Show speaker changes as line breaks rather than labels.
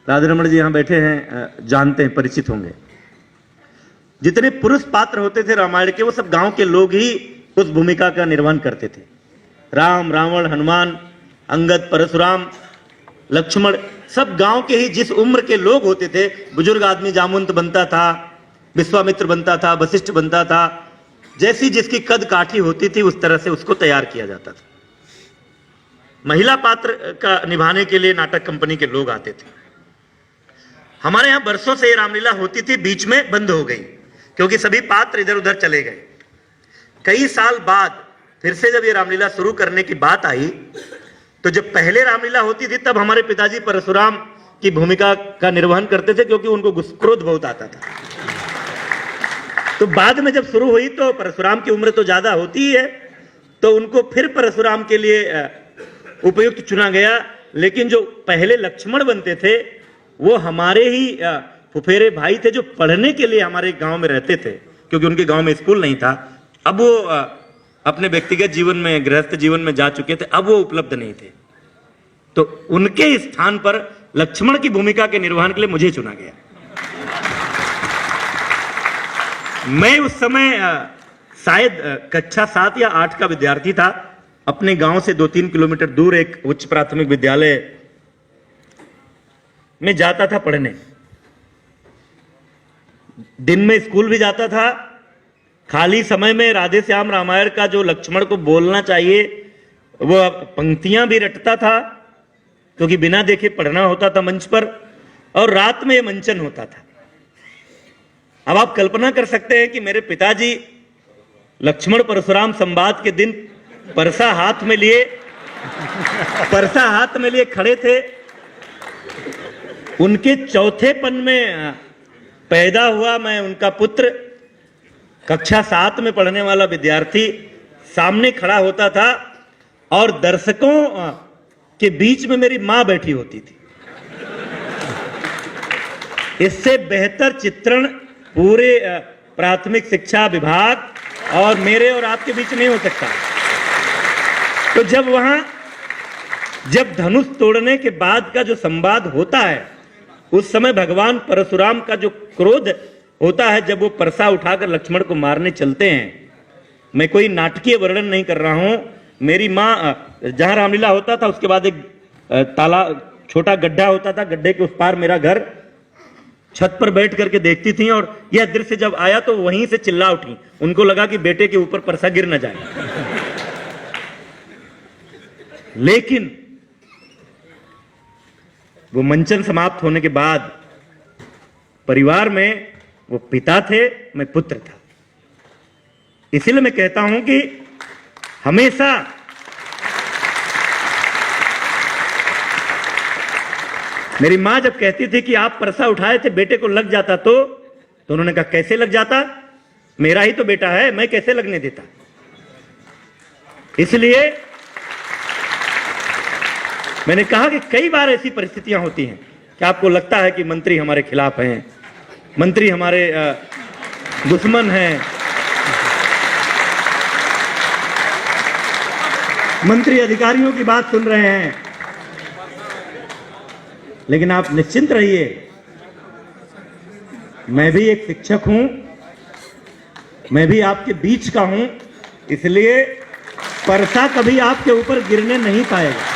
राधारमण जी यहाँ बैठे हैं, जानते हैं, परिचित होंगे। जितने पुरुष पात्र होते थे रामायण के, वो सब गांव के लोग ही उस भूमिका का निर्वहन करते थे। राम, रावण, हनुमान, अंगद, परशुराम, लक्ष्मण, सब गांव के ही जिस उम्र के लोग होते थे, बुजुर्ग आदमी जामुंत बनता था, विश्वामित्र बनता था, वशिष्ठ बनता था, जैसी जिसकी कद काठी होती थी उस तरह से उसको तैयार किया जाता था। महिला पात्र का निभाने के लिए नाटक कंपनी के लोग आते थे। हमारे यहां बरसों से ये रामलीला होती थी, बीच में बंद हो गई क्योंकि सभी पात्र इधर उधर चले गए। कई साल बाद फिर से जब ये रामलीला शुरू करने की बात आई, तो जब पहले रामलीला होती थी तब हमारे पिताजी परशुराम की भूमिका का निर्वहन करते थे क्योंकि उनको क्रोध बहुत आता था। तो बाद में जब शुरू हुई तो परशुराम की उम्र तो ज्यादा होती ही है, तो उनको फिर परशुराम के लिए उपयुक्त चुना गया। लेकिन जो पहले लक्ष्मण बनते थे वो हमारे ही फुफेरे भाई थे, जो पढ़ने के लिए हमारे गांव में रहते थे क्योंकि उनके गांव में स्कूल नहीं था। अब वो अपने व्यक्तिगत जीवन में, गृहस्थ जीवन में जा चुके थे, अब वो उपलब्ध नहीं थे। तो उनके स्थान पर लक्ष्मण की भूमिका के निर्वहन के लिए मुझे चुना गया। मैं उस समय शायद कक्षा 7 या 8 का विद्यार्थी था। अपने गांव से 2-3 किलोमीटर दूर एक उच्च प्राथमिक विद्यालय में जाता था पढ़ने। दिन में स्कूल भी जाता था, खाली समय में राधे श्याम रामायण का जो लक्ष्मण को बोलना चाहिए वो पंक्तियां भी रटता था क्योंकि बिना देखे पढ़ना होता था मंच पर, और रात में ये मंचन होता था। अब आप कल्पना कर सकते हैं कि मेरे पिताजी लक्ष्मण परशुराम संवाद के दिन परसा हाथ में लिए खड़े थे। उनके चौथेपन में पैदा हुआ मैं, उनका पुत्र, कक्षा 7 में पढ़ने वाला विद्यार्थी सामने खड़ा होता था और दर्शकों के बीच में मेरी मां बैठी होती थी। इससे बेहतर चित्रण पूरे प्राथमिक शिक्षा विभाग और मेरे और आपके बीच नहीं हो सकता। तो जब धनुष तोड़ने के बाद का जो संवाद होता है, उस समय भगवान परशुराम का जो क्रोध होता है, जब वो परसा उठाकर लक्ष्मण को मारने चलते हैं, मैं कोई नाटकीय वर्णन नहीं कर रहा हूं। मेरी मां, जहां रामलीला होता था उसके बाद एक छोटा गड्ढा होता था, गड्ढे के उस पार मेरा घर, छत पर बैठ करके देखती थी और यह दृश्य जब आया तो वहीं से चिल्ला उठी। उनको लगा कि बेटे के ऊपर परसा गिर न जाए। लेकिन वो मंचन समाप्त होने के बाद परिवार में वो पिता थे, मैं पुत्र था। इसलिए मैं कहता हूं कि हमेशा मेरी मां जब कहती थी कि आप परसा उठाए थे बेटे को लग जाता, तो उन्होंने कहा कैसे लग जाता, मेरा ही तो बेटा है, मैं कैसे लगने देता। इसलिए मैंने कहा कि कई बार ऐसी परिस्थितियां होती हैं कि आपको लगता है कि मंत्री हमारे खिलाफ हैं, मंत्री हमारे दुश्मन हैं, मंत्री अधिकारियों की बात सुन रहे हैं। लेकिन आप निश्चिंत रहिए, मैं भी एक शिक्षक हूं, मैं भी आपके बीच का हूं, इसलिए परसा कभी आपके ऊपर गिरने नहीं पाएगा।